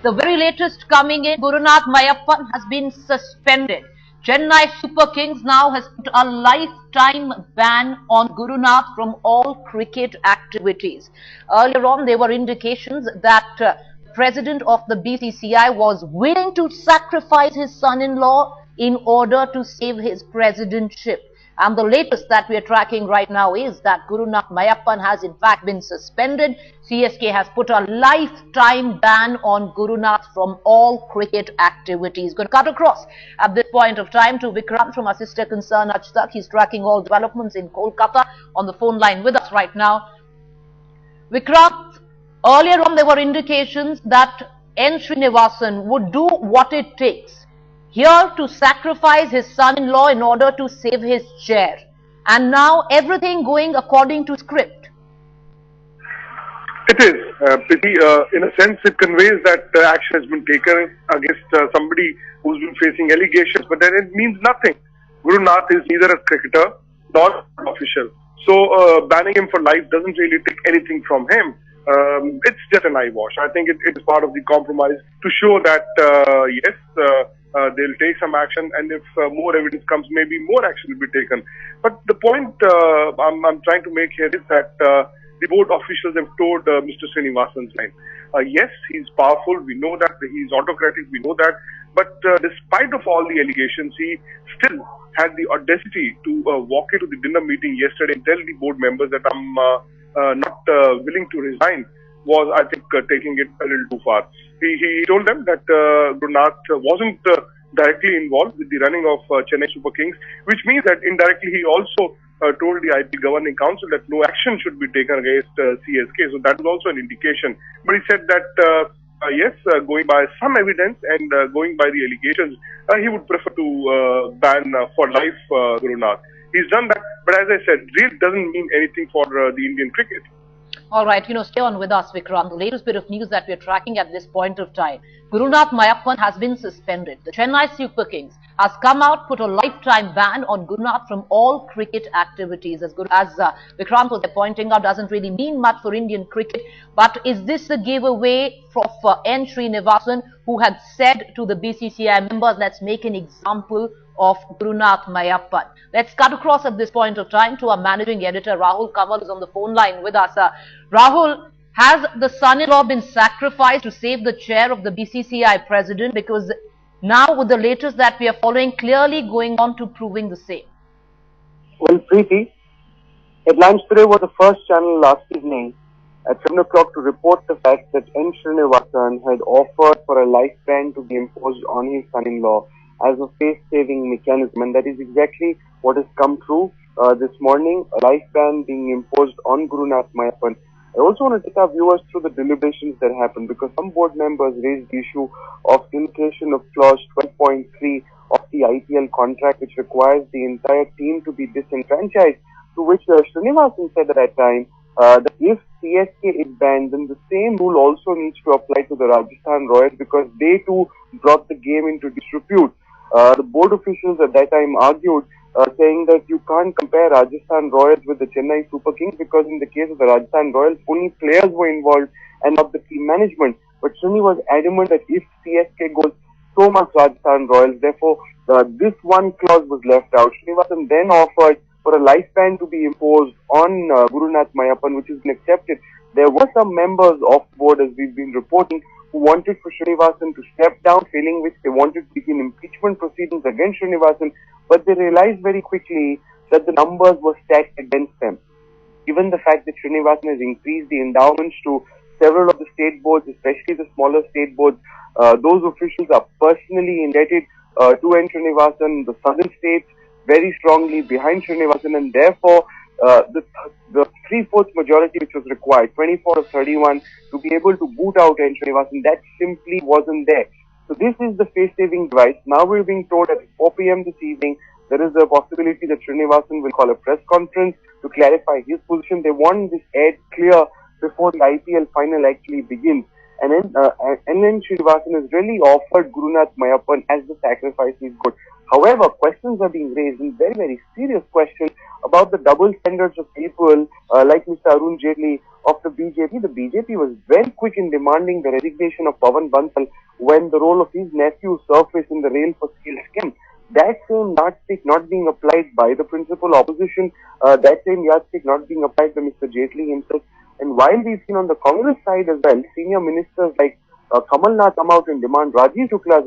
The very latest coming in, Gurunath Meiyappan has been suspended. Chennai Super Kings now has put a lifetime ban on Gurunath from all cricket activities. Earlier on, there were indications that president of the BCCI was willing to sacrifice his son-in-law in order to save his presidentship. And the latest that we are tracking right now is that Gurunath Meiyappan has in fact been suspended. CSK has put a lifetime ban on Gurunath from all cricket activities. Going to cut across at this point of time to Vikrant from our sister concern Aj Tak. He's tracking all developments in Kolkata on the phone line with us right now. Vikrant, earlier on there were indications that N. Srinivasan would do what it takes here to sacrifice his son-in-law in order to save his chair. And now everything going according to script. It is. In a sense, it conveys that action has been taken against somebody who's been facing allegations, but then it means nothing. Gurunath is neither a cricketer nor an official. So banning him for life doesn't really take anything from him. It's just an eyewash. I think it is part of the compromise to show that, yes, they'll take some action, and if more evidence comes, maybe more action will be taken. But the point I'm trying to make here is that the board officials have told Mr. Srinivasan's line. Yes, he's powerful. We know that. He's autocratic. We know that. But despite of all the allegations, he still had the audacity to walk into the dinner meeting yesterday and tell the board members that I'm not willing to resign. Was, I think, taking it a little too far. He told them that Gurunath wasn't directly involved with the running of Chennai Super Kings, which means that indirectly he also told the IPL Governing Council that no action should be taken against CSK. So that was also an indication. But he said that, yes, going by some evidence and going by the allegations, he would prefer to ban for life Gurunath. He's done that, but as I said, it doesn't mean anything for the Indian cricket. All right, stay on with us, Vikrant. The latest bit of news that we are tracking at this point of time. Gurunath Meiyappan has been suspended. The Chennai Super Kings has come out, put a lifetime ban on Gurunath from all cricket activities. As Vikrant was pointing out, doesn't really mean much for Indian cricket. But is this a giveaway for N. Srinivasan, who had said to the BCCI members, let's make an example of Gurunath Meiyappan? Let's cut across at this point of time to our managing editor, Rahul Kamal, is on the phone line with us. Rahul, has the son-in-law been sacrificed to save the chair of the BCCI president? Because now with the latest that we are following, clearly going on to proving the same. Well, Preeti, headlines today were the first channel last evening at 7 o'clock to report the fact that N. Srinivasan had offered for a life ban to be imposed on his son-in-law as a face-saving mechanism, and that is exactly what has come true this morning, a life ban being imposed on Gurunath Meiyappan. I also want to take our viewers through the deliberations that happened, because some board members raised the issue of invocation of clause 12.3 of the IPL contract, which requires the entire team to be disenfranchised, to which Srinivasan said at that time that if CSK is banned, then the same rule also needs to apply to the Rajasthan Royals, because they too brought the game into disrepute. The board officials at that time argued, saying that you can't compare Rajasthan Royals with the Chennai Super Kings, because in the case of the Rajasthan Royals, only players were involved and not the team management. But Srini was adamant that if CSK goes, so much Rajasthan Royals. Therefore, this one clause was left out. Srinivasan then offered for a life ban to be imposed on Gurunath Meiyappan, which has been accepted. There were some members of the board, as we've been reporting, who wanted for Srinivasan to step down, failing which they wanted to begin impeachment proceedings against Srinivasan, but they realized very quickly that the numbers were stacked against them. Given the fact that Srinivasan has increased the endowments to several of the state boards, especially the smaller state boards, those officials are personally indebted to N. Srinivasan, the southern states very strongly behind Srinivasan, and therefore the 3/4 majority which was required, 24 of 31, to be able to boot out N. Srinivasan, that simply wasn't there. So this is the face-saving device. Now we're being told at 4 p.m. this evening, there is a possibility that Srinivasan will call a press conference to clarify his position. They want this aired clear before the IPL final actually begins. and then Srinivasan has really offered Gurunath Meiyappan as the sacrifice he's got. However, questions are being raised, and very, very serious questions about the double standards of people like Mr. Arun Jaitley of the BJP. The BJP was very quick in demanding the resignation of Pawan Bansal when the role of his nephew surfaced in the rail for steel scheme. That same yardstick not being applied by the principal opposition, that same yardstick not being applied by Mr. Jaitley himself. And while we've seen on the Congress side as well, senior ministers like Kamal Nath come out and demand Rajiv Shukla's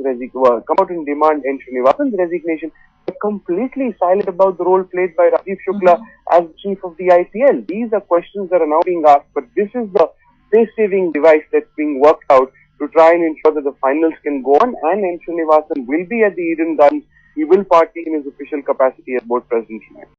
come out and demand N. Srinivasan's resignation, they're completely silent about the role played by Rajiv Shukla as chief of the IPL. These are questions that are now being asked, but this is the space-saving device that's being worked out to try and ensure that the finals can go on, and N. Srinivasan will be at the Eden Gardens. He will partake in his official capacity as board president tonight.